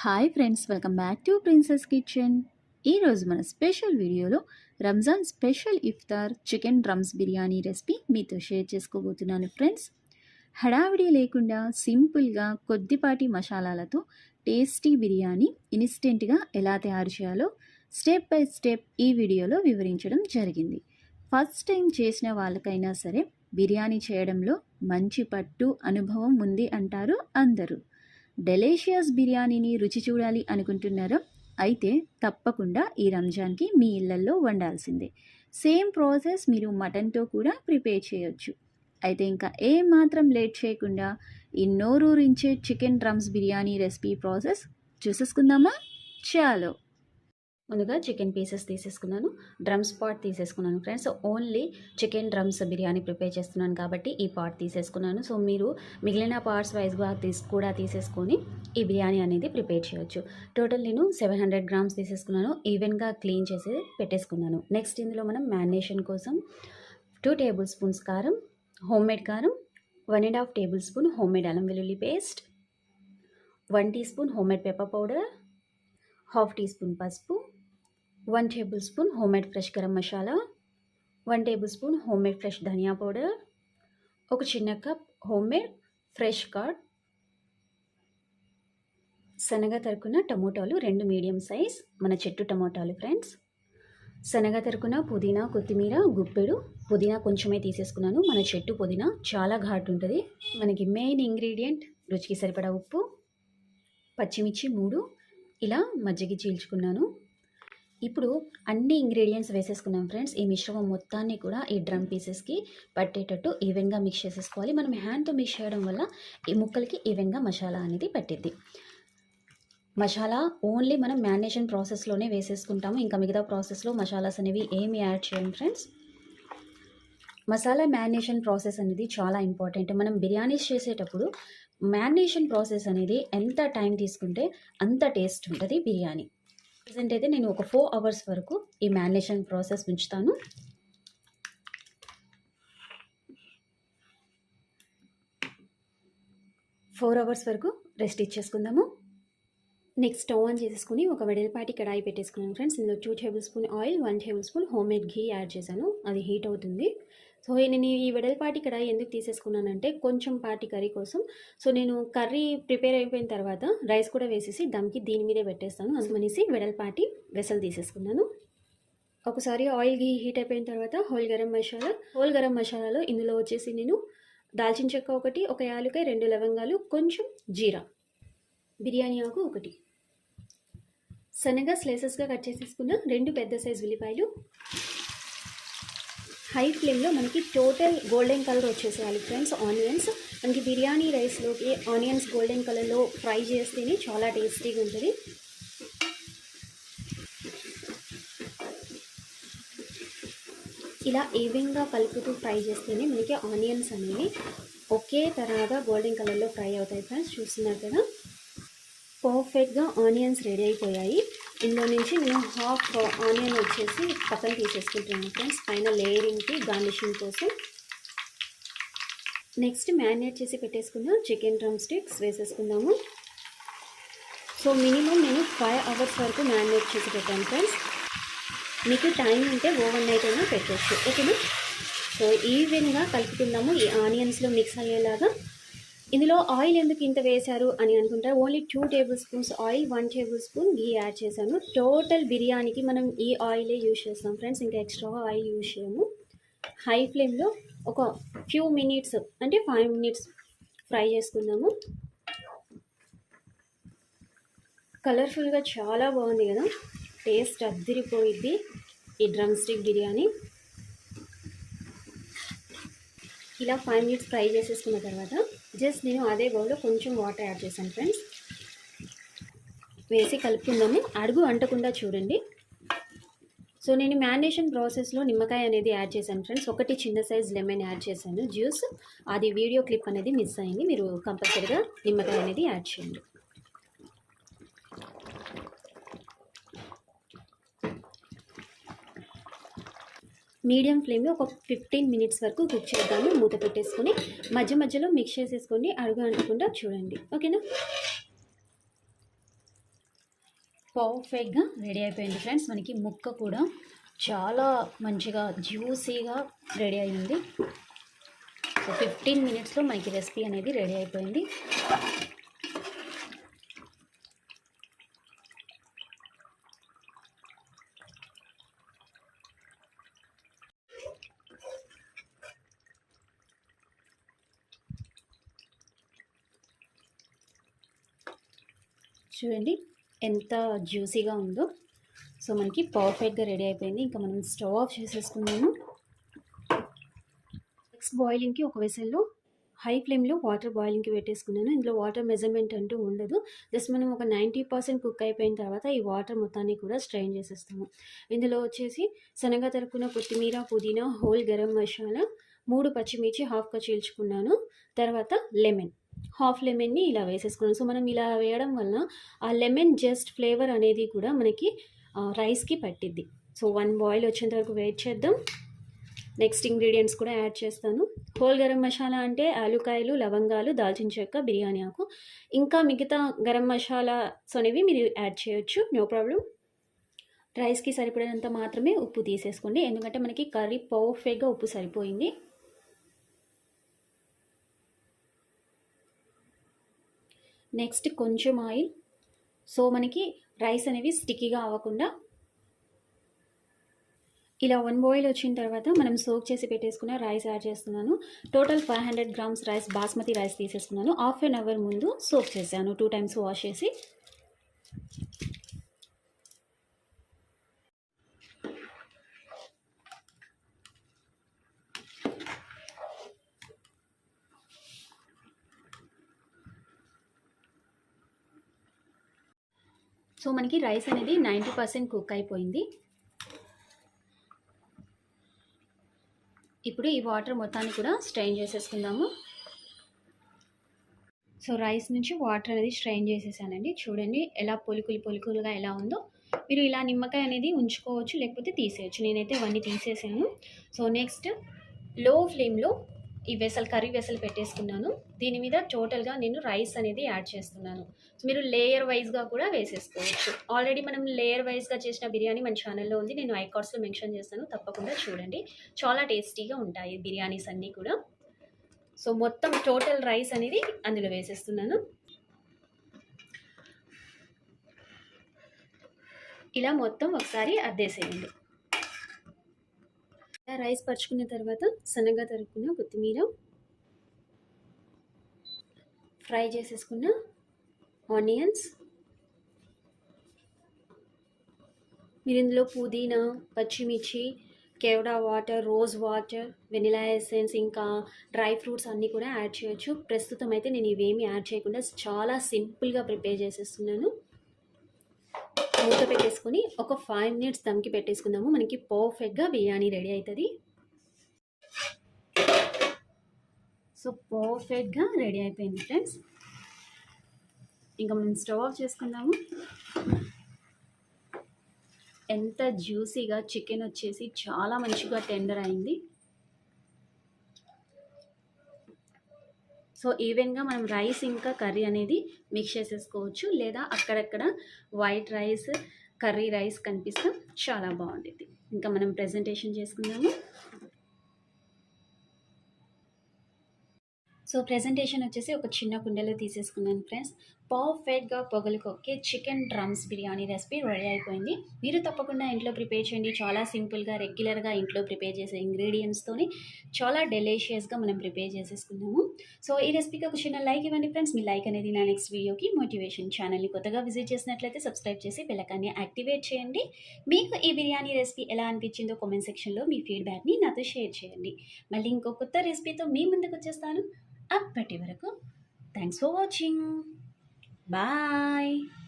Hi friends, welcome back to princess kitchen. ఈరోజు మన special వీడియోలో రంజాన్ స్పెషల్ ఇఫ్తార్ చికెన్ డ్రమ్స్ బిర్యానీ రెసిపీ మీతో షేర్ చేసుకోబోతున్నాను ఫ్రెండ్స్. హడావిడి లేకుండా సింపుల్గా కొద్దిపాటి మసాలాలతో టేస్టీ బిర్యానీ ఇన్స్టెంట్గా ఎలా తయారు చేయాలో స్టెప్ బై స్టెప్ ఈ వీడియోలో వివరించడం జరిగింది. ఫస్ట్ టైం చేసిన వాళ్ళకైనా సరే బిర్యానీ చేయడంలో మంచి పట్టు అనుభవం ఉంది అంటారు అందరూ. డెలీషియస్ బిర్యానీని రుచి చూడాలి అనుకుంటున్నారా? అయితే తప్పకుండా ఈ రంజాన్కి మీ ఇళ్లల్లో వండాల్సిందే. సేమ్ ప్రాసెస్ మీరు మటన్తో కూడా ప్రిపేర్ చేయొచ్చు. అయితే ఇంకా ఏమాత్రం లేట్ చేయకుండా ఈ నోరూరించే chicken drums biryani recipe process చూసేసుకుందామా? చాలు. ముందుగా చికెన్ పీసెస్ తీసేసుకున్నాను, డ్రమ్స్ పాట్ తీసేసుకున్నాను friends. Only chicken drums biryani prepare చేస్తున్నాను కాబట్టి ఈ పాట్ తీసేసుకున్నాను. సో మీరు మిగిలిన పార్ట్స్ వైజ్గా కూడా తీసేసుకొని ఈ బిర్యానీ అనేది ప్రిపేర్ చేయొచ్చు. టోటల్ నేను 700 గ్రామ్స్ తీసేసుకున్నాను. ఈవెన్గా క్లీన్ చేసి పెట్టేసుకున్నాను. నెక్స్ట్ ఇందులో మనం మ్యారినేషన్ కోసం 2 టేబుల్ స్పూన్స్ కారం, హోమ్మేడ్ కారం, 1.5 టేబుల్ స్పూన్ హోమ్మేడ్ అల్లం వెల్లుల్లి paste, 1 tea spoon homemade pepper powder, 1/2 tea spoon పసుపు, 1 table spoon homemade fresh garam masala, 1 table spoon homemade fresh ధనియా పౌడర్, ఒక చిన్న కప్ హోమ్మేడ్ ఫ్రెష్ కర్డ్, సన్నగా తరుకున్న టమోటాలు 2 మీడియం సైజ్ మన చెట్టు టమోటాలు ఫ్రెండ్స్, సన్నగా తరుకున్న పుదీనా, కొత్తిమీర గుప్పెడు. పుదీనా కొంచెమే తీసేసుకున్నాను, మన చెట్టు పుదీనా చాలా ఘాటు ఉంటుంది. మనకి మెయిన్ ఇంగ్రీడియంట్ రుచికి సరిపడా ఉప్పు, పచ్చిమిర్చి 3, ఇలా మజ్జిగ చీల్చుకున్నాను. ఇప్పుడు అన్ని ఇంగ్రీడియంట్స్ వేసేసుకున్నాం ఫ్రెండ్స్. ఈ మిశ్రమం మొత్తాన్ని కూడా ఈ డ్రమ్ పీసెస్కి పట్టేటట్టు ఈవెన్గా మిక్స్ చేసేసుకోవాలి. మనం హ్యాండ్తో మిక్స్ చేయడం వల్ల ఈ ముక్కలకి ఈవెన్గా మసాలా అనేది పట్టిద్ది. మసాలా ఓన్లీ మనం మ్యారినేషన్ ప్రాసెస్లోనే వేసేసుకుంటాము. ఇంకా మిగతా ప్రాసెస్లో మసాలాస్ అనేవి ఏమి యాడ్ చేయం ఫ్రెండ్స్. మసాలా మ్యారినేషన్ ప్రాసెస్ అనేది చాలా ఇంపార్టెంట్. మనం బిర్యానీస్ చేసేటప్పుడు మ్యారినేషన్ ప్రాసెస్ అనేది ఎంత టైం తీసుకుంటే అంత టేస్ట్ ఉంటుంది బిర్యానీ. ప్రజెంట్ అయితే నేను ఒక 4 అవర్స్ వరకు ఈ మ్యారినేషన్ ప్రాసెస్ ఉంచుతాను. 4 అవర్స్ వరకు రెస్ట్ ఇచ్చేసుకుందాము. నెక్స్ట్ స్టవ్ ఆన్ చేసేసుకుని ఒక వెడల్పాటి కడాయి పెట్టేసుకున్నాను ఫ్రెండ్స్. ఇందులో 2 table spoon oil, 1 table spoon homemade ghee add చేశాను. అది హీట్ అవుతుంది. సో నేను ఈ వెడల్పాటి కడాయి ఎందుకు తీసేసుకున్నానంటే కొంచెం పాటి కర్రీ కోసం. సో నేను కర్రీ ప్రిపేర్ అయిపోయిన తర్వాత రైస్ కూడా వేసేసి దమ్కి దీని మీదే పెట్టేస్తాను. అందుకనేసి వెడల్పాటి వెసలు తీసేసుకున్నాను. ఒకసారి ఆయిల్ ఘీ హీట్ అయిపోయిన తర్వాత హోల్ గరం మసాలాలో ఇందులో వచ్చేసి నేను దాల్చిన చెక్క 1, ఒక యాలకాయ, 2 లవంగాలు, కొంచెం జీరా, బిర్యానీ ఆకు 1, సన్నగా స్లైసెస్గా కట్ చేసేసుకున్న 2 పెద్ద సైజు ఉల్లిపాయలు. హై ఫ్లేమ్లో మనకి టోటల్ గోల్డెన్ కలర్ వచ్చేసేయాలి ఫ్రెండ్స్. ఆనియన్స్ మనకి బిర్యానీ రైస్లోకి ఆనియన్స్ గోల్డెన్ కలర్లో ఫ్రై చేస్తేనే చాలా టేస్టీగా ఉంటుంది. ఇలా ఈవెన్గా కలుపుతూ ఫ్రై చేస్తేనే మనకి ఆనియన్స్ అనేవి ఒకే తరహాగా గోల్డెన్ కలర్లో ఫ్రై అవుతాయి ఫ్రెండ్స్. చూస్తున్నారు కదా, పర్ఫెక్ట్గా ఆనియన్స్ రెడీ అయిపోయాయి. ఇందులో నుంచి నేను హాఫ్ ఆనియన్ వచ్చేసి పక్కన తీసేసుకుంటున్నాను ఫ్రెండ్స్, పైన లేయరింగ్కి గార్నిషింగ్ కోసం. నెక్స్ట్ మ్యారినేట్ చేసి పెట్టేసుకున్న చికెన్ డ్రమ్ స్టిక్స్ వేసేసుకుందాము. సో మినిమం నేను 5 అవర్స్ వరకు మ్యారినేట్ చేసి పెట్టాను ఫ్రెండ్స్. మీకు టైం ఉంటే ఓవర్ నైట్ అయినా పెట్టవచ్చు, ఓకేనా. సో ఈవెన్గా కలుపుకుందాము ఈ ఆనియన్స్లో మిక్స్ అయ్యేలాగా. ఇందులో ఆయిల్ ఎందుకు ఇంత వేశారు అని అనుకుంటారు. Only 2 table spoons oil, 1 table spoon ghee add చేశాను. టోటల్ బిర్యానీకి మనం ఈ ఆయిలే యూజ్ చేస్తాం ఫ్రెండ్స్, ఇంకా ఎక్స్ట్రాగా ఆయిల్ యూజ్ చేయము. హై ఫ్లేమ్లో ఒక ఫ్యూ మినిట్స్ అంటే 5 మినిట్స్ ఫ్రై చేసుకుందాము. కలర్ఫుల్గా చాలా బాగుంది కదా, టేస్ట్ అద్దరిపోయిద్ది ఈ డ్రమ్ స్టిక్ బిర్యానీ. ఇలా 5 మినిట్స్ ఫ్రై చేసేసుకున్న తర్వాత జస్ట్ నేను అదే బౌల్లో కొంచెం వాటర్ యాడ్ చేశాను ఫ్రెండ్స్. వేసి కలుపుకుందాము, అడుగు అంటకుండా చూడండి. సో నేను మ్యారినేషన్ ప్రాసెస్లో నిమ్మకాయ అనేది యాడ్ చేశాను ఫ్రెండ్స్. 1 చిన్న సైజ్ లెమన్ యాడ్ చేశాను జ్యూస్. అది వీడియో క్లిప్ అనేది మిస్ అయింది. మీరు కంపల్సరీగా నిమ్మకాయ అనేది యాడ్ చేయండి. మీడియం ఫ్లేమ్లో ఒక 15 మినిట్స్ వరకు కుక్ చేద్దాము. మూత పెట్టేసుకొని మధ్య మధ్యలో మిక్స్ చేసేసుకోండి, అడుగు అంటకుండా చూడండి, ఓకేనా. పర్ఫెక్ట్గా రెడీ అయిపోయింది ఫ్రెండ్స్. మనకి ముక్క కూడా చాలా మంచిగా జ్యూసీగా రెడీ అయింది. సో 15 మినిట్స్లో మనకి రెసిపీ అనేది రెడీ అయిపోయింది. చూడండి ఎంత జ్యూసీగా ఉందో. సో మనకి పర్ఫెక్ట్గా రెడీ అయిపోయింది. ఇంకా మనం స్టవ్ ఆఫ్ చేసేసుకున్నాము. నెక్స్ట్ బాయిలింగ్కి ఒక వెసల్లో హై ఫ్లేమ్లో వాటర్ బాయిలింగ్కి పెట్టేసుకున్నాను. ఇందులో వాటర్ మెజర్మెంట్ అంటూ ఉండదు. జస్ట్ మనం ఒక 90% కుక్ అయిపోయిన తర్వాత ఈ వాటర్ మొత్తాన్ని కూడా స్ట్రెయిన్ చేసేస్తాము. ఇందులో వచ్చేసి సన్నగా తరుక్కున్న కొత్తిమీర, పుదీనా, హోల్ గరం మసాలా, 3 పచ్చిమిర్చి హాఫ్గా చీల్చుకున్నాను. తర్వాత లెమన్, హాఫ్ లెమన్ని ఇలా వేసేసుకున్నాను. సో మనం ఇలా వేయడం వలన ఆ లెమన్ జస్ట్ ఫ్లేవర్ అనేది కూడా మనకి రైస్కి పట్టిద్ది. సో 1 బాయిల్ వచ్చేంత వరకు వెయిట్ చేద్దాం. నెక్స్ట్ ఇంగ్రీడియంట్స్ కూడా యాడ్ చేస్తాను. హోల్ గరం మసాలా అంటే ఆలుకాయలు, లవంగాలు, దాల్చిన చెక్క, బిర్యానీ ఆకు, ఇంకా మిగతా గరం మసాలాస్ అనేవి మీరు యాడ్ చేయొచ్చు, నో ప్రాబ్లం. రైస్కి సరిపడినంత మాత్రమే ఉప్పు తీసేసుకోండి, ఎందుకంటే మనకి కర్రీ పర్ఫెక్ట్గా ఉప్పు సరిపోయింది. నెక్స్ట్ కొంచెం ఆయిల్. సో మనకి రైస్ అనేవి స్టిక్కీగా అవ్వకుండా ఇలా 1 బాయిల్ వచ్చిన తర్వాత మనం సోక్ చేసి పెట్టేసుకున్న రైస్ యాడ్ చేస్తున్నాను. Total 500 grams rice, basmati rice తీసేసుకున్నాను. హాఫ్ అన్ అవర్ ముందు సోక్ చేశాను, 2 టైమ్స్ వాష్ చేసి. సో మనకి రైస్ అనేది 90% కుక్ అయిపోయింది. ఇప్పుడు ఈ వాటర్ మొత్తాన్ని కూడా స్ట్రెయిన్ చేసేసుకుందాము. సో రైస్ నుంచి వాటర్ అనేది స్ట్రెయిన్ చేసేసానండి. చూడండి ఎలా పొలుకులుగా ఎలా ఉందో. మీరు ఇలా నిమ్మకాయ అనేది ఉంచుకోవచ్చు, లేకపోతే తీసేయచ్చు. నేనైతే అవన్నీ తీసేసాను. సో నెక్స్ట్ లో ఫ్లేమ్లో ఈ కర్రీ వెసల్ పెట్టేసుకున్నాను. దీని మీద టోటల్గా నేను రైస్ అనేది యాడ్ చేస్తున్నాను. సో మీరు లేయర్ వైజ్గా కూడా వేసేసుకోవచ్చు. ఆల్రెడీ మనం లేయర్ వైజ్గా చేసిన బిర్యానీ మన ఛానల్లో ఉంది, నేను ఐకార్డ్స్లో మెన్షన్ చేస్తాను, తప్పకుండా చూడండి. చాలా టేస్టీగా ఉంటాయి బిర్యానీస్ అన్నీ కూడా. సో మొత్తం టోటల్ రైస్ అనేది అందులో వేసేస్తున్నాను. ఇలా మొత్తం ఒకసారి అద్దేసేయండి. రైస్ పరుచుకున్న తర్వాత సన్నగా తరుక్కున్న కొత్తిమీర, ఫ్రై చేసేసుకున్న ఆనియన్స్, మీరు ఇందులో పుదీనా, పచ్చిమిర్చి, కేవడా water, rose water, vanilla essence, ఇంకా డ్రై ఫ్రూట్స్ అన్నీ కూడా యాడ్ చేయొచ్చు. ప్రస్తుతం అయితే నేను ఇవేమీ యాడ్ చేయకుండా చాలా సింపుల్గా ప్రిపేర్ చేసేస్తున్నాను. మూత పెట్టేసుకొని ఒక 5 మినిట్స్ దమ్కి పెట్టేసుకుందాము. మనకి పర్ఫెక్ట్గా బిర్యానీ రెడీ అవుతుంది. సో పర్ఫెక్ట్గా రెడీ అయిపోయింది ఫ్రెండ్స్. ఇంకా మనం స్టవ్ ఆఫ్ చేసుకుందాము. ఎంత జ్యూసీగా చికెన్ వచ్చేసి చాలా మంచిగా టెండర్ అయింది. సో ఈవెన్గా మనం రైస్ ఇంకా కర్రీ అనేది మిక్స్ చేసేసుకోవచ్చు, లేదా అక్కడక్కడ వైట్ రైస్, కర్రీ రైస్ కనిపిస్తే చాలా బాగుంటుంది. ఇంకా మనం ప్రెజెంటేషన్ చేసుకుందాము. సో ప్రెజెంటేషన్ వచ్చేసి ఒక చిన్న కుండలో తీసేసుకున్నాను ఫ్రెండ్స్. పర్ఫెక్ట్గా పొగలుకొక్కే chicken drums biryani recipe ready అయిపోయింది. మీరు తప్పకుండా ఇంట్లో ప్రిపేర్ చేయండి. చాలా సింపుల్గా, రెగ్యులర్గా ఇంట్లో ప్రిపేర్ చేసే ఇంగ్రీడియంట్స్తోని చాలా డెలిషియస్గా మనం ప్రిపేర్ చేసేసుకున్నాము. సో ఈ రెసిపీకి ఒక చిన్న లైక్ ఇవ్వండి ఫ్రెండ్స్. మీ లైక్ అనేది నా నెక్స్ట్ వీడియోకి మోటివేషన్. ఛానల్ని కొత్తగా విజిట్ చేసినట్లయితే సబ్స్క్రైబ్ చేసి బెల్ ఐకాన్ని యాక్టివేట్ చేయండి. మీకు ఈ బిర్యానీ రెసిపీ ఎలా అనిపించిందో కామెంట్ సెక్షన్లో మీ ఫీడ్బ్యాక్ని నాతో షేర్ చేయండి. మళ్ళీ ఇంకో కొత్త రెసిపీతో మీ ముందుకు వచ్చేస్తాను. అప్పటి వరకు థ్యాంక్స్ ఫర్ వాచింగ్. Bye.